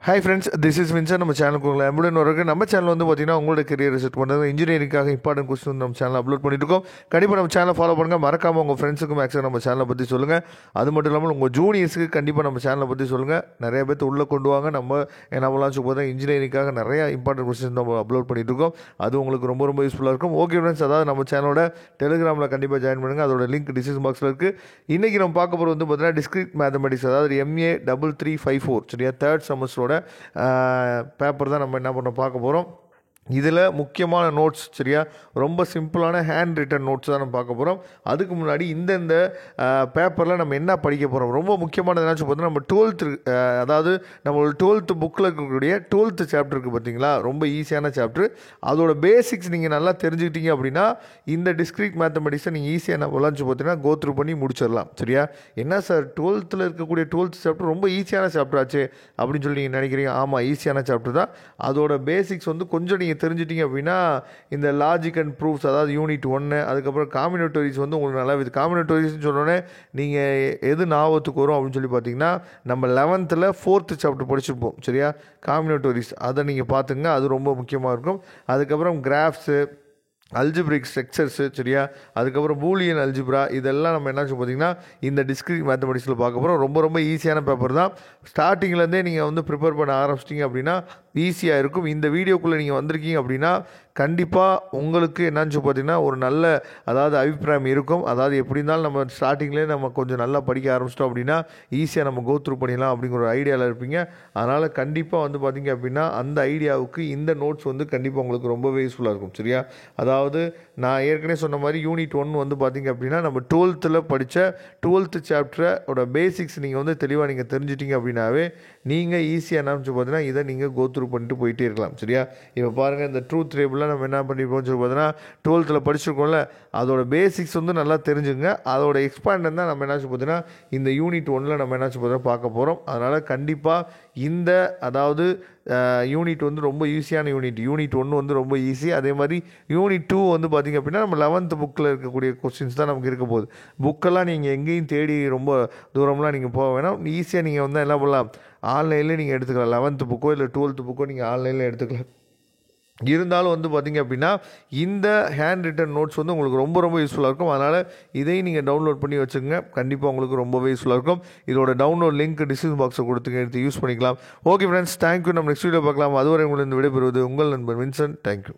Hi friends, this is Vinson. நம்ம சேனலுக்கு உங்களை அம்புடன் வரக்கு நம்ம சேனல் வந்து பார்த்தீங்கன்னா உங்களோட கெரியர் செட் பண்ணுறது இன்ஜினியரிங்காக இம்பார்ட்டன்ட் கொஸ்டின் நம்ம சேனல் அப்லோட் பண்ணிட்டு இருக்கோம். கண்டிப்பாக நம்ம சேனலை ஃபாலோ பண்ணுங்கள். மறக்காமல் உங்கள் ஃப்ரெண்ட்ஸுக்கும் மேக்ஸிமம் நம்ம சேனலை பற்றி சொல்லுங்கள். அது மட்டும் இல்லாமல் உங்கள் ஜூனியர்ஸுக்கு கண்டிப்பாக நம்ம சேனலை பற்றி சொல்லுங்கள். நிறைய பேர்த்து உள்ளே கொண்டு வாங்க. நம்ம என்னவெல்லாம் சொல்ல இன்ஜினியரிங்காக நிறைய இம்பார்ட்டன்ட் கொஸ்டின் நம்ம அப்லோட் பண்ணிட்டு இருக்கோம். அது உங்களுக்கு ரொம்ப ரொம்ப யூஸ்ஃபுல்லாக இருக்கும். ஓகே ஃப்ரெண்ட்ஸ், அதாவது நம்ம சேனலோட டெலிகிராமில் கண்டிப்பாக ஜாயின் பண்ணுங்கள். அதோட லிங்க் டிஸ்கிரிப்ஷன் பாக்ஸில் இருக்குது. இன்றைக்கி நம்ம பார்க்க போகிறது வந்து பார்த்தீங்கன்னா டிஸ்கிரிட் மேத்தமெட்டிக்ஸ், அதாவது MA 3354 சரியா, தேர்ட் செமஸ்டரோட பேப்பர் தான் நம்ம என்ன பண்ண பார்க்க போகிறோம். இதில் முக்கியமான நோட்ஸ் சரியா, ரொம்ப சிம்பிளான ஹேண்ட் ரிட்டன் நோட்ஸ் தான் நம்ம பார்க்க போகிறோம். அதுக்கு முன்னாடி இந்த பேப்பரில் நம்ம என்ன படிக்க போகிறோம், ரொம்ப முக்கியமானது என்னாச்சு பார்த்தீங்கன்னா நம்ம 12th, அதாவது நம்ம 12th புக்கில் இருக்கக்கூடிய 12th சாப்டர் இருக்குது பார்த்தீங்களா, ரொம்ப ஈஸியான சாப்டர். அதோட பேசிக்ஸ் நீங்கள் நல்லா தெரிஞ்சுக்கிட்டீங்க அப்படின்னா இந்த டிஸ்கிரிட் மேத்தமெட்டிக்ஸை நீங்கள் ஈஸியாக நம்ம விளாச்சு பார்த்தீங்கன்னா கோத்ரூ பண்ணி முடிச்சிடலாம் சரியா. என்ன சார் 12th இருக்கக்கூடிய 12th சாப்டர் ரொம்ப ஈஸியான சாப்டர் ஆச்சு அப்படின்னு சொல்லி நீங்கள் நினைக்கிறீங்க. ஆமாம், ஈஸியான சாப்டர் தான். அதோட பேசிக்ஸ் வந்து கொஞ்சம் நீங்கள் தெரிஞ்சிட்டிங்க அப்படின்னா இந்த லாஜிக் அண்ட் ப்ரூஃப்ஸ், அதாவது யூனிட் 1, அதுக்கப்புறம் காம்பினேட்டரிஸ் வந்து உங்களுக்கு நல்லா இது. காம்பினேட்டரிஸ்ன்னு சொன்னோன்னே நீங்கள் எது ஞாபகத்துக்கு வரும் அப்படின்னு சொல்லி பார்த்தீங்கன்னா நம்ம 11th 4th சாப்டர் படிச்சிருப்போம் சரியா, காம்பினேட்டரிஸ். அதை நீங்கள் பார்த்துங்க, அது ரொம்ப முக்கியமாக இருக்கும். அதுக்கப்புறம் கிராஃப்ஸு, அல்ஜிப்ரிக் ஸ்ட்ரக்சர்ஸு சரியா, அதுக்கப்புறம் பூலியன் அல்ஜிப்ரா, இதெல்லாம் நம்ம என்ன பார்த்தீங்கன்னா இந்த டிஸ்கிரிட் மேத்தமெட்டிக்ஸில் பார்க்க போகிறோம். ரொம்ப ரொம்ப ஈஸியான பேப்பர் தான். ஸ்டார்டிங்லேருந்தே நீங்கள் வந்து ப்ரிப்பேர் பண்ண ஆரம்பிச்சிட்டிங்க அப்படின்னா ஈஸியாக இருக்கும். இந்த வீடியோக்குள்ளே நீங்கள் வந்திருக்கீங்க அப்படின்னா கண்டிப்பாக உங்களுக்கு என்னன்னு பார்த்தீங்கன்னா ஒரு நல்ல, அதாவது அபிப்பிராயம் இருக்கும். அதாவது எப்படி இருந்தாலும் நம்ம ஸ்டார்டிங்லேயே நம்ம கொஞ்சம் நல்லா படிக்க ஆரம்பிச்சிட்டோம் அப்படின்னா ஈஸியாக நம்ம கோத்ரூ பண்ணிடலாம் அப்படிங்கிற ஒரு ஐடியாவில் இருப்பீங்க. அதனால் கண்டிப்பாக வந்து பார்த்தீங்க அப்படின்னா அந்த ஐடியாவுக்கு இந்த நோட்ஸ் வந்து கண்டிப்பாக உங்களுக்கு ரொம்பவே யூஸ்ஃபுல்லாக இருக்கும் சரியா. அதாவது நான் ஏற்கனவே சொன்ன மாதிரி யூனிட் 1 வந்து பார்த்தீங்க அப்படின்னா நம்ம 12th படித்த 12th சாப்டரோட பேசிக்ஸ் நீங்கள் வந்து தெளிவாக நீங்கள் தெரிஞ்சிட்டிங்க அப்படின்னாவே நீங்கள் ஈஸியாக என்ன பார்த்தீங்கன்னா இதை நீங்கள் கோத்ரூ பண்ணிட்டு போயிட்டே இருக்கலாம் சரியா. இப்போ பாருங்கள், இந்த ட்ரூத் டேபிளில் நம்ம என்ன பண்ணிப்போம்னு சொல்லி பார்த்தீங்கன்னா 12th படிச்சிருக்கோம்ல, அதோட பேசிக்ஸ் வந்து நல்லா தெரிஞ்சுங்க. அதோட எக்ஸ்பேண்ட் தான் நம்ம என்னாச்சு பார்த்தீங்கன்னா இந்த யூனிட் 1 நம்ம என்னாச்சு பார்த்தீங்கன்னா பார்க்க போகிறோம். அதனால் கண்டிப்பாக இந்த, அதாவது யூனிட் வந்து ரொம்ப ஈஸியான யூனிட் 1 வந்து ரொம்ப ஈஸி. அதே மாதிரி யூனிட் 2 வந்து பார்த்திங்க அப்படின்னா நம்ம 11th புக்கில் இருக்கக்கூடிய கொஸ்டின்ஸ் தான் நமக்கு இருக்க போகுது. புக்கெல்லாம் நீங்கள் எங்கேயும் தேடி ரொம்ப தூரம்லாம் நீங்கள் போக வேணாம். ஈஸியாக நீங்கள் வந்து என்ன பண்ணலாம், ஆன்லைன்லேயே நீங்கள் எடுத்துக்கலாம். 11th புக்கோ இல்லை 12th புக்கோ நீங்கள் ஆன்லைனில் எடுத்துக்கலாம். இருந்தாலும் வந்து பார்த்திங்க அப்படின்னா இந்த ஹேண்ட் ரிட்டன் நோட்ஸ் வந்து உங்களுக்கு ரொம்ப ரொம்ப யூஸ்ஃபுல்லாக இருக்கும். அதனால் இதையும் நீங்கள் டவுன்லோட் பண்ணி வச்சுக்கோங்க. கண்டிப்பாக உங்களுக்கு ரொம்பவே யூஸ்ஃபுல்லாக இருக்கும். இதோட டவுன்லோட் லிங்க் டிஸ்கிரிப்ஷன் பாக்ஸில் கொடுத்துங்க, எடுத்து யூஸ் பண்ணிக்கலாம். Okay friends, thank you. நம்ம நெக்ஸ்ட் வீடியோ பார்க்கலாம். அதுவரை உங்களிருந்து விடைபெறுவது உங்கள் நண்பன் வின்சன். தேங்க்யூ.